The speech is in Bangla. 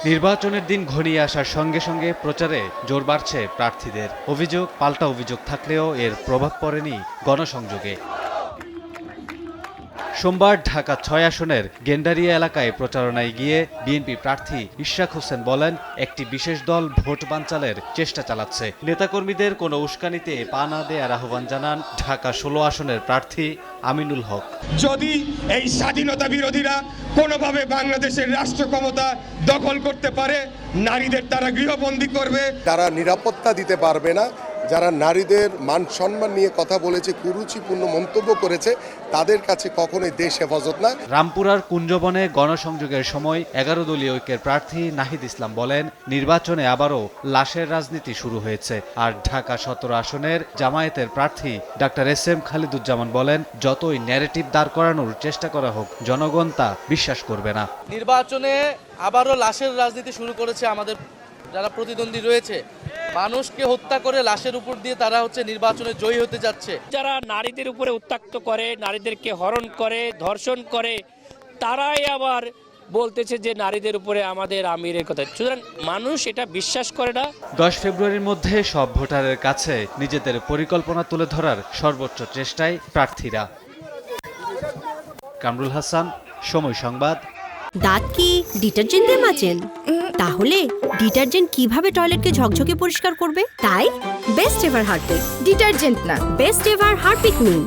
নির্বাচনের দিন ঘনিয়ে আসার সঙ্গে সঙ্গে প্রচারে জোর বাড়ছে প্রার্থীদের। অভিযোগ পাল্টা অভিযোগ থাকলেও এর প্রভাব পড়েনি গণসংযোগে। সোমবার ঢাকা ৬ আসনের গেন্ডারিয়া এলাকায় প্রচারণায় গিয়ে বিএনপি প্রার্থী ইশরাক হোসেন বলেন, একটি বিশেষ দল ভোট বানচালের চেষ্টা চালাচ্ছে। নেতাকর্মীদের কোনো উস্কানিতে পা না দেওয়ার আহ্বান জানান ঢাকা ১৬ আসনের প্রার্থী আমিনুল হক। যদি এই স্বাধীনতা বিরোধীরা কোনোভাবে বাংলাদেশের রাষ্ট্র ক্ষমতা দখল করতে পারে, নারীদের তারা গৃহবন্দী করবে। তারা নিরাপত্তা দিতে পারবে না, যারা নারীদের মান সম্মান নিয়ে কথা বলেছে, কুরুচিপূর্ণ মন্তব্য করেছে, তাদের কাছে কখনোই দেশ হেফাজত না। রামপুরার কুঞ্জবনে গণসংযোগের সময় ১১ দলীয় ঐক্যের প্রার্থী নাহিদ ইসলাম বলেন, নির্বাচনে আবারও লাশের রাজনীতি শুরু হয়েছে। আর ঢাকা ১৭ আসনের জামায়াতের প্রার্থী ডাক্তার এস.এম. খালিদুজ্জামান বলেন, যতই ন্যারেটিভ দাঁড় করানোর চেষ্টা করা হোক, জনগণ তা বিশ্বাস করবে না। নির্বাচনে আবারও লাশের রাজনীতি শুরু করেছে আমাদের যারা প্রতিদ্বন্দ্বী রয়েছে। মানুষকে হত্যা করে লাশের উপর দিয়ে তারা নির্বাচনে জয়ী হতে যাচ্ছে। যারা নারীদের উপরে উত্ত্যক্ত করে, নারীদেরকে হরণ করে, ধর্ষণ করে, তারাই আবার বলতেছে যে নারীদের উপরে আমাদের আমিরের কথা। সুতরাং মানুষ এটা বিশ্বাস করে না। ১০ ফেব্রুয়ারির মধ্যে সব ভোটারের কাছে নিজেদের পরিকল্পনা তুলে ধরার সর্বোচ্চ চেষ্টায় প্রার্থীরা। কামরুল হাসান, সময় সংবাদ। দাঁত কি ডিটারজেন্ট দিয়ে মাজেন? তাহলে ডিটারজেন্ট কিভাবে টয়লেটকে ঝকঝকে পরিষ্কার করবে? তাই বেস্ট এভার হারপিক। ডিটারজেন্ট না, বেস্ট এভার হারপিক নিন।